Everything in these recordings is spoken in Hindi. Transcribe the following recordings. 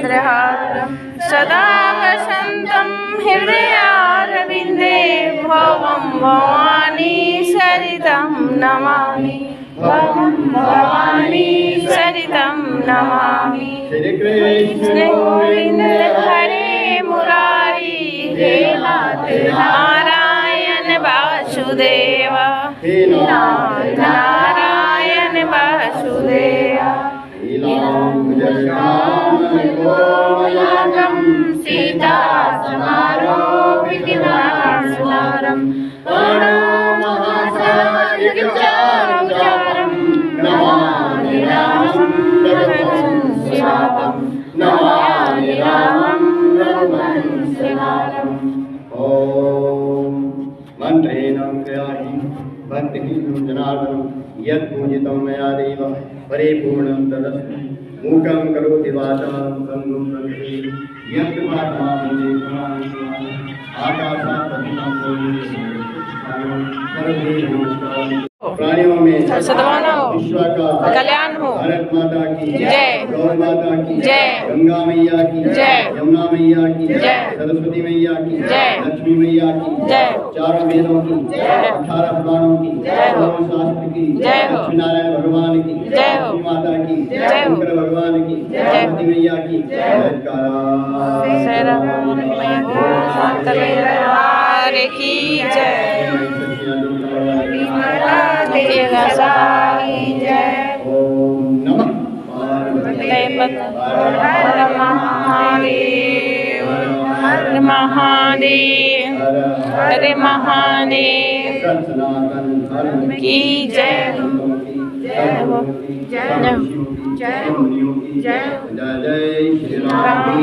चन्द्रहारं सदा वसन्तं हृदयारविन्दे भवं भवानी सरितं नमामि भवं भवानी सरितं नमामि। श्री कृष्ण गोविंद हरे मुरारी हे नारायण वासुदेव हे नारायण वासुदेव। लीलां सीता समारोपितवासुदारं प्रणमामि नमामि रामं रघुवंशनाथं नमामि रामं रघुवंशनाथम्। ओम मंत्रेण क्रियाहि भक्तिः जनार्दनं यत्पूजितं मया देव परिपूर्णं तदस्तु। मूकं करोति वाचालं पङ्गुं लङ्घयते यत्कृपातमहं आकाशात् पतितं प्राणियों में विश्व का कल्याण हो। भारत माता की जय। गौ माता की जय। गंगा मैया की जय। यमुना मैया की जय। सरस्वती मैया की जय। लक्ष्मी मैया की जय। चारों वेदों की 18 पुराणों की जय हो। शास्त्र की जय हो। लक्ष्मी नारायण भगवान की जय हो। लक्ष्मी माता की जय हो। शंकर भगवान की जय हो। सरस्वती मैया की दरबार की जय। ओम नमः हर महादेव हर महादेव हर महादेव सनातन धर्म की जय जय हो जय हो जय जय जय श्री राम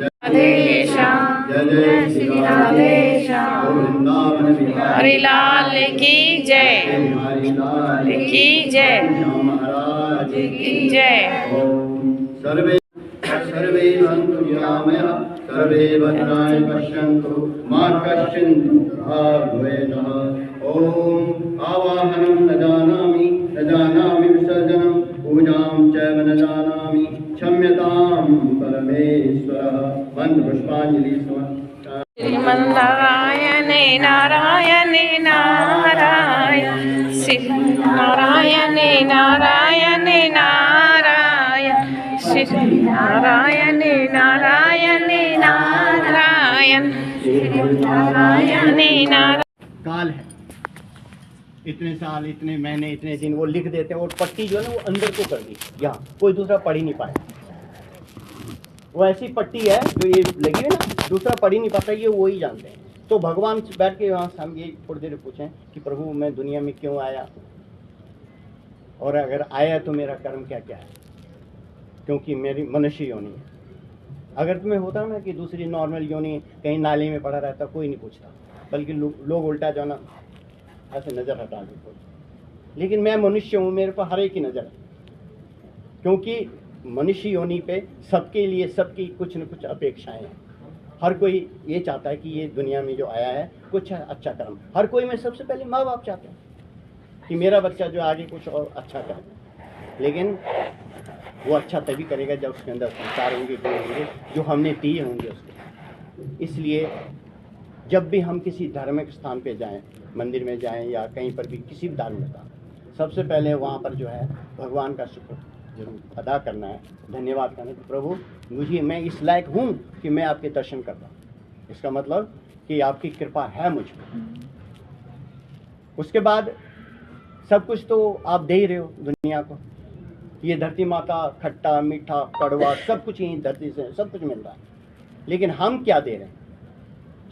राधे श्याम जय जय श्री राधे श्याम वृंदावन हरि लाल की जय बिहारी लाल की जय महाराज की जय। सर्वे सर्वे सन्तु निरामयाः सर्वे भद्राणि पश्यन्तु मा कश्चित् दुःखभाग्भवेत्। ओम आवाहनं न जानामि विसर्जनं पूजां चैव न जानामि क्षम्यतां परमेश्वरः। मन्त्रपुष्पाञ्जलि समर्पयामि। श्रीमन्नारायण नारायण नारायण श्री नारायण नारायण नारायण श्री नारायण नारायण नारायण श्री नारायण नारायण। काल है, इतने साल इतने महीने इतने दिन वो लिख देते हैं और पट्टी जो है ना वो अंदर को कर दी, यहाँ कोई दूसरा पढ़ ही नहीं पाया। वो ऐसी पट्टी है जो ये लगी है ना, दूसरा पढ़ ही नहीं पाता, ये वो ही जानते हैं। तो भगवान से बैठ के वहाँ हम ये थोड़ी देर पूछें कि प्रभु मैं दुनिया में क्यों आया, और अगर आया तो मेरा कर्म क्या क्या है, क्योंकि मेरी मनुष्य योनि है। अगर तुम्हें होता ना कि दूसरी नॉर्मल योनि कहीं नाले में पड़ा रहता, कोई नहीं पूछता, बल्कि लोग उल्टा जो ना ऐसे नज़र हटा देते। लेकिन मैं मनुष्य हूँ, मेरे पर हर एक की नज़र है, क्योंकि मनुष्य योनि पे सबके लिए सबकी कुछ न कुछ अपेक्षाएं हैं। हर कोई ये चाहता है कि ये दुनिया में जो आया है कुछ अच्छा कर्म। हर कोई में सबसे पहले माँ बाप चाहते हैं कि मेरा बच्चा जो आगे कुछ और अच्छा करे, लेकिन वो अच्छा तभी करेगा जब उसके अंदर संस्कार होंगे, गुण होंगे जो हमने दिए होंगे उसको। इसलिए जब भी हम किसी धार्मिक स्थान पे जाएं, मंदिर में जाएं या कहीं पर भी किसी भी धार्मिक स्थान, सबसे पहले वहाँ पर जो है भगवान का शुक्र जरूर अदा करना है, धन्यवाद करना है कि प्रभु मुझे मैं इस लायक हूँ कि मैं आपके दर्शन कर रहा हूँ। इसका मतलब कि आपकी कृपा है मुझ पर। उसके बाद सब कुछ तो आप दे ही रहे हो दुनिया को। ये धरती माता खट्टा मीठा कड़वा सब कुछ यही धरती से सब कुछ मिल रहा है, लेकिन हम क्या दे रहे हैं?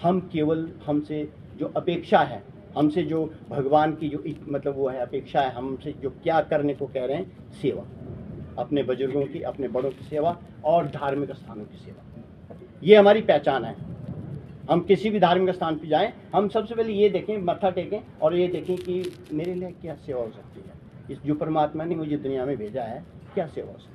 हम केवल हमसे जो अपेक्षा है, हमसे जो भगवान की जो मतलब वो है अपेक्षा है, हमसे जो क्या करने को कह रहे हैं, सेवा, अपने बुजुर्गों की, अपने बड़ों की सेवा और धार्मिक स्थानों की सेवा। ये हमारी पहचान है। हम किसी भी धार्मिक स्थान पर जाएं, हम सबसे पहले ये देखें, मत्था टेकें और ये देखें कि मेरे लिए क्या सेवा हो सकती है, इस जो परमात्मा ने मुझे दुनिया में भेजा है क्या सेवा हो सकती है।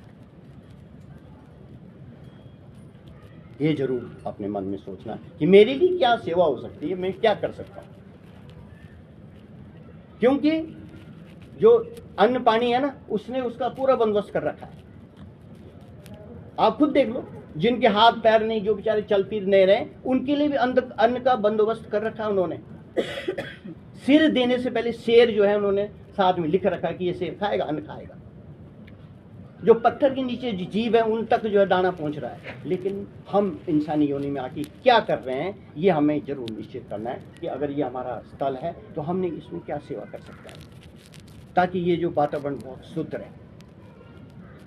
ये जरूर अपने मन में सोचना कि मेरे लिए क्या सेवा हो सकती है, मैं क्या कर सकता हूँ। क्योंकि जो अन्न पानी है ना, उसने उसका पूरा बंदोबस्त कर रखा है। आप खुद देख लो, जिनके हाथ पैर नहीं, जो बेचारे चल फिर नहीं रहे, उनके लिए भी अन्न का बंदोबस्त कर रखा है उन्होंने। सिर देने से पहले शेर जो है उन्होंने साथ में लिख रखा कि ये शेर खाएगा, अन्न खाएगा। जो पत्थर के नीचे जीव है उन तक जो है दाना पहुंच रहा है। लेकिन हम इंसानी योनि में आके क्या कर रहे हैं, ये हमें जरूर निश्चित करना है कि अगर ये हमारा स्थल है तो हमने इसमें क्या सेवा कर सकता है, ताकि ये जो वातावरण बहुत शुद्ध रहे,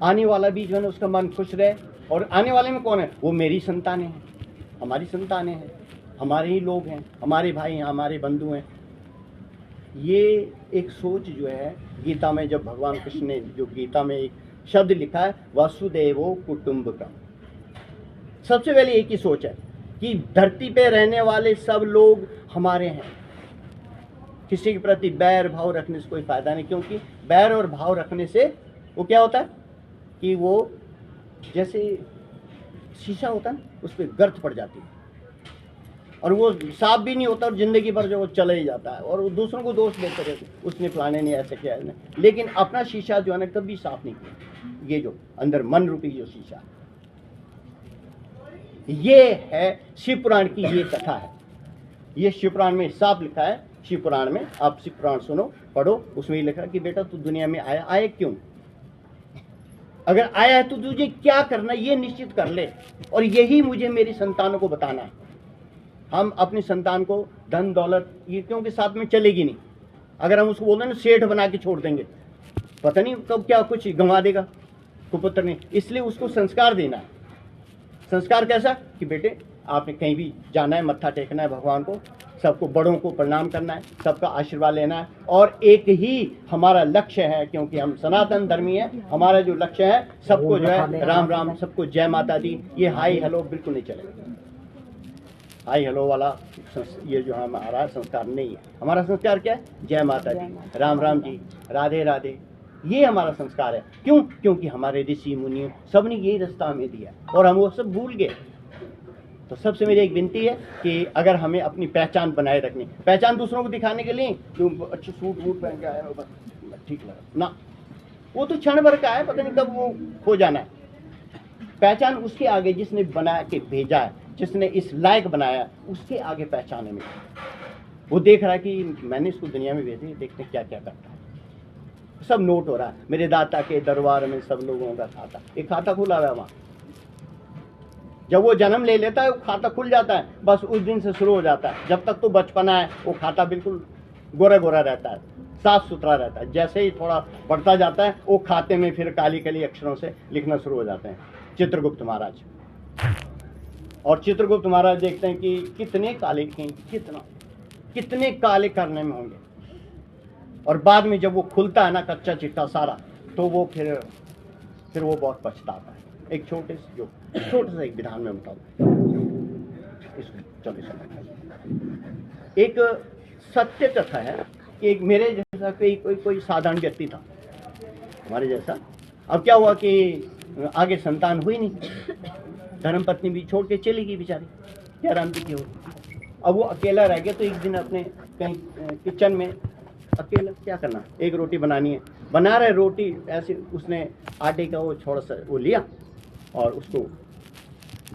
आने वाला भी जो है ना उसका मन खुश रहे। और आने वाले में कौन है, वो मेरी संतानें हैं, हमारी संतानें हैं, हमारे ही लोग हैं, हमारे भाई हैं, हमारे बंधु हैं। ये एक सोच जो है गीता में, जब भगवान कृष्ण ने जो गीता में एक शब्द लिखा है वसुदेवो कुटुंबकम, सबसे पहले एक ही सोच है कि धरती पे रहने वाले सब लोग हमारे हैं। किसी के प्रति बैर भाव रखने से कोई फायदा नहीं, क्योंकि बैर और भाव रखने से वो क्या होता है कि वो जैसे शीशा होता है उस पर गर्द पड़ जाती है और वो साफ भी नहीं होता और जिंदगी भर जो वो चला ही जाता है और वो दूसरों को दोष देते रहते, उसने फलाने ने ऐसे किया है। लेकिन अपना शीशा जो है ना कभी साफ नहीं किया। ये जो अंदर मन रूपी जो शीशा, ये है शिव पुराण की ये कथा है। ये शिव पुराण में साफ लिखा है। शिव पुराण में आप शिव पुराण सुनो, पढ़ो, उसमें ये लिखा कि बेटा तू दुनिया में आया क्यों, अगर आया है तो तुझे क्या करना ये निश्चित कर ले, और यही मुझे मेरी संतानों को बताना है। हम अपनी संतान को धन दौलत ये क्योंकि साथ में चलेगी नहीं, अगर हम उसको बोलते ना सेठ बना के छोड़ देंगे, पता नहीं कब क्या कुछ गंवा देगा कुपुत्र ने। इसलिए उसको संस्कार देना है। संस्कार कैसा कि बेटे आपने कहीं भी जाना है, मत्था टेकना है भगवान को, सबको बड़ों को प्रणाम करना है, सबका आशीर्वाद लेना है, और एक ही हमारा लक्ष्य है, क्योंकि हम सनातन धर्मी है, हमारा जो लक्ष्य है सबको जो है राम राम, सबको जय माता दी, ये हाई हेलो बिल्कुल नहीं चलेगा। हाई हेलो वाला ये जो हमारा संस्कार नहीं है। हमारा संस्कार क्या है, जय माता दी, राम राम जी, राधे राधे, ये हमारा संस्कार है। क्यों, क्योंकि हमारे ऋषि मुनि सब ने यही रास्ता हमें दिया और हम वो सब भूल गए। तो सबसे मेरी एक विनती है कि अगर हमें अपनी पहचान बनाए रखनी, पहचान दूसरों को दिखाने के लिए तुम अच्छे सूट वूट पहन के आए हो बस ठीक लगा ना, वो तो क्षण भर का है, पता नहीं कब वो खो जाना है। पहचान उसके आगे जिसने बना के भेजा है, जिसने इस लायक बनाया, उसके आगे पहचान है। वो देख रहा है कि मैंने इसको दुनिया में भेजे, देखते क्या क्या करता है। सब नोट हो रहा है। मेरे दाता के दरबार में सब लोगों का खाता, एक खाता खुला हुआ है वहाँ। जब वो जन्म ले लेता है वो खाता खुल जाता है, बस उस दिन से शुरू हो जाता है। जब तक तो बचपना है वो खाता बिल्कुल गोरा गोरा रहता है, साफ सुथरा रहता है। जैसे ही थोड़ा बढ़ता जाता है वो खाते में फिर काली काली अक्षरों से लिखना शुरू हो जाते हैं। चित्रगुप्त महाराज, और चित्रगुप्त महाराज देखते हैं कि कितने काले लिखेंगे, कितने काले करने में होंगे, और बाद में जब वो खुलता है ना कच्चा चिट्ठा सारा, तो वो फिर वो बहुत पछताता है। एक छोटे सा एक विधान में बताऊं, चलो एक सत्य कथा है कि एक मेरे जैसा कोई साधारण व्यक्ति था, हमारे जैसा। अब क्या हुआ कि आगे संतान हुई नहीं, धर्मपत्नी भी छोड़ के चली गई बेचारी, क्या राम जी की हो। अब वो अकेला रह गया, तो एक दिन अपने कहीं किचन में अकेला क्या करना, एक रोटी बनानी है, बना रहे रोटी, ऐसे उसने आटे का वो थोड़ा सा वो लिया और उसको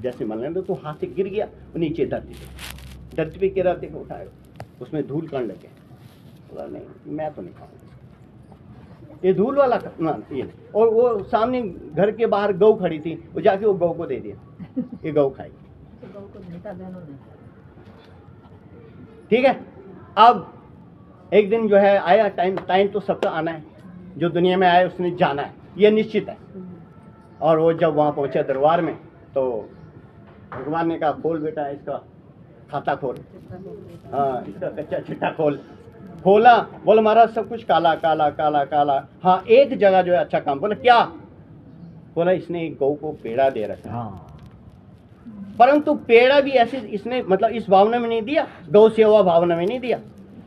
जैसे मलने दो तो हाथ से गिर गया, वो नीचे धरती पे गिरा, देखो उठाया, उसमें धूल कण लगे। बोला नहीं मैं तो नहीं खाऊंगा ये धूल वाला ना ये नहीं। और वो सामने घर के बाहर गौ खड़ी थी, वो जाके वो गौ को दे दिया, ये गौ खाएगी। ठीक है। अब एक दिन जो है आया टाइम तो सबका आना है, जो दुनिया में आया उसने जाना है, ये निश्चित है। और वो जब वहाँ पहुँचा दरबार में, तो भगवान ने कहा खोल बेटा इसका खाता खोल, हाँ इसका कच्चा चिट्ठा खोला। बोला महाराज सब कुछ काला काला काला काला, हाँ एक जगह जो है अच्छा काम। बोला क्या? बोला इसने एक गौ को पेड़ा दे रखा। हाँ। परंतु पेड़ा भी ऐसे इसने मतलब इस भावना में नहीं दिया, गौ सेवा भावना में नहीं दिया,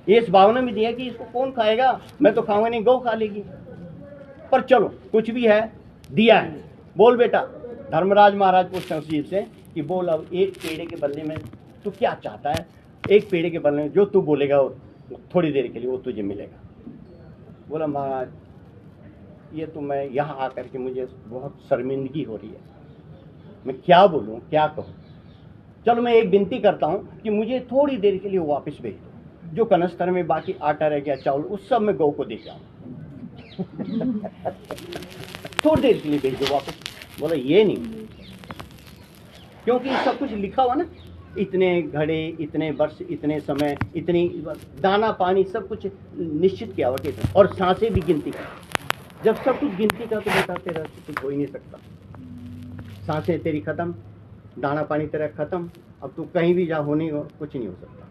ये इस भावना में दिया कि इसको कौन खाएगा, मैं तो खाऊंगा नहीं, गौ खा लेगी। पर चलो कुछ भी है दिया है। बोल बेटा, धर्मराज महाराज पूछते हैं उस जीव से कि बोल अब एक पेड़े के बदले में तू क्या चाहता है, एक पेड़े के बदले में जो तू बोलेगा थोड़ी देर के लिए वो तुझे मिलेगा। बोला महाराज ये तो मैं यहाँ आकर के मुझे बहुत शर्मिंदगी हो रही है, मैं क्या बोलूं, क्या कहूं। चलो मैं एक विनती करता हूं कि मुझे थोड़ी देर के लिए वापस भेज दो, जो कनस्तर में बाकी आटा रह गया, चावल, उस सब मैं गौ को दे के आऊं। थोड़ी देर के लिए भेज दो वापस। बोला ये नहीं, क्योंकि सब कुछ लिखा हुआ ना, इतने घड़े, इतने वर्ष, इतने समय, इतनी दाना पानी, सब कुछ निश्चित किया हुआ कितना, और सांसें भी गिनती का। जब सब कुछ गिनती का तो बताते रहते कुछ हो ही नहीं सकता। सांसें तेरी खत्म, दाना पानी तेरा खत्म, अब तू कहीं भी जा, होने हो कुछ नहीं हो सकता।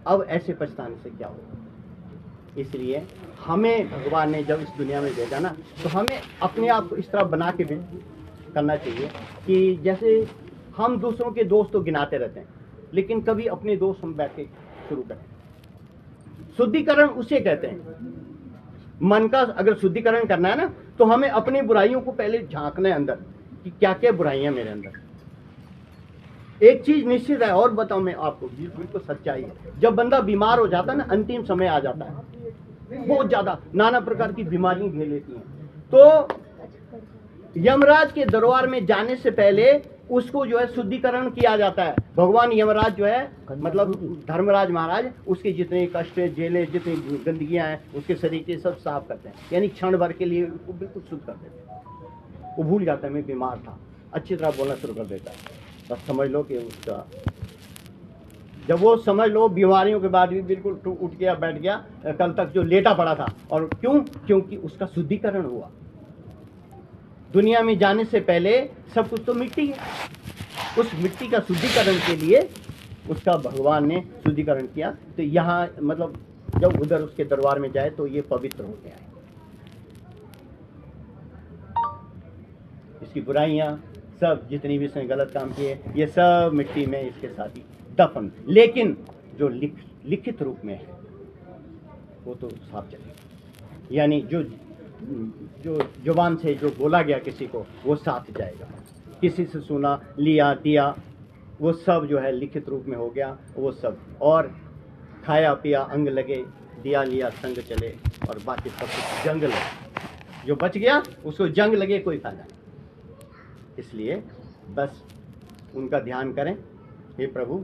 अब ऐसे पछताने से क्या होगा। इसलिए हमें भगवान ने जब इस दुनिया में भेजा ना, तो हमें अपने आप को इस तरह बना के भी करना चाहिए कि जैसे हम दूसरों के दोस्त तो गिनाते रहते हैं, लेकिन कभी अपने दोस्त हम बैठ के शुरू करें। शुद्धिकरण उसे कहते हैं। मन का अगर शुद्धिकरण करना है ना, तो हमें अपनी बुराइयों को पहले झांकना है अंदर कि क्या क्या बुराइयां मेरे अंदर। एक चीज निश्चित है, और बताऊं मैं आपको, बिल्कुल सच्चाई है, जब बंदा बीमार हो जाता है ना, अंतिम समय आ जाता है, बहुत ज्यादा नाना प्रकार की बीमारियां घेर लेती हैं, तो यमराज के दरबार में जाने से पहले उसको जो है शुद्धिकरण किया जाता है। भगवान यमराज जो है, मतलब धर्मराज महाराज, उसके जितने कष्ट, जेलें, जितनी गंदगियां हैं उसके शरीर के सब साफ करते हैं, यानी क्षण भर के लिए उसको बिल्कुल शुद्ध कर देते हैं। वो भूल जाता है मैं बीमार था, अच्छी तरह बोलना शुरू कर देता है। बस समझ लो कि उसका, जब वो समझ लो बीमारियों के बाद भी बिल्कुल उठ गया, बैठ गया, कल तक जो लेटा पड़ा था। और क्यों? क्योंकि उसका शुद्धिकरण हुआ। दुनिया में जाने से पहले सब कुछ तो मिट्टी है, उस मिट्टी का शुद्धिकरण के लिए उसका भगवान ने शुद्धिकरण किया। तो यहाँ मतलब जब उधर उसके दरबार में जाए तो ये पवित्र हो गया है। इसकी बुराइयां सब, जितनी भी इसने गलत काम किए, ये सब मिट्टी में इसके साथ ही दफन। लेकिन जो लिखित रूप में है वो तो साफ चलेगा, यानी जो जुबान से जो बोला गया किसी को, वो साथ जाएगा। किसी से सुना, लिया, दिया, वो सब जो है लिखित रूप में हो गया वो सब। और खाया पिया अंग लगे, दिया लिया संग चले, और बाकी सब कुछ जंग लगे। जो बच गया उसको जंग लगे, कोई फायदा नहीं। इसलिए बस उनका ध्यान करें। हे प्रभु,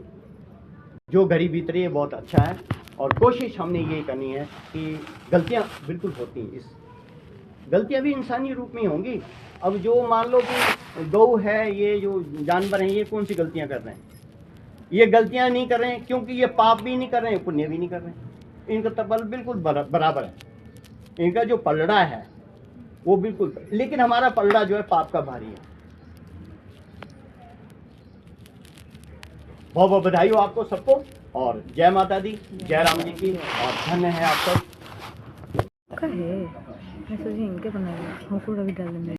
जो घड़ी बीत रही है बहुत अच्छा है, और कोशिश हमने ये करनी है कि गलतियां बिल्कुल होती हैं, इस गलतियां भी इंसानी रूप में होंगी। अब जो मान लो कि गौ है, ये जो जानवर हैं, ये कौन सी गलतियां कर रहे हैं? ये गलतियां नहीं कर रहे हैं क्योंकि ये पाप भी नहीं कर रहे हैं, पुण्य भी नहीं कर रहे हैं। इनका तबल बिल्कुल बराबर है। इनका जो पलड़ा है वो बिल्कुल, लेकिन हमारा पलड़ा जो है पाप का भारी है। बहुत बहुत बधाई हो आपको सबको, और जय माता दी, जय राम जी की, और धन्य है आप सब। है मैं सोची इनके बनाए हमको भी डाल देंगे।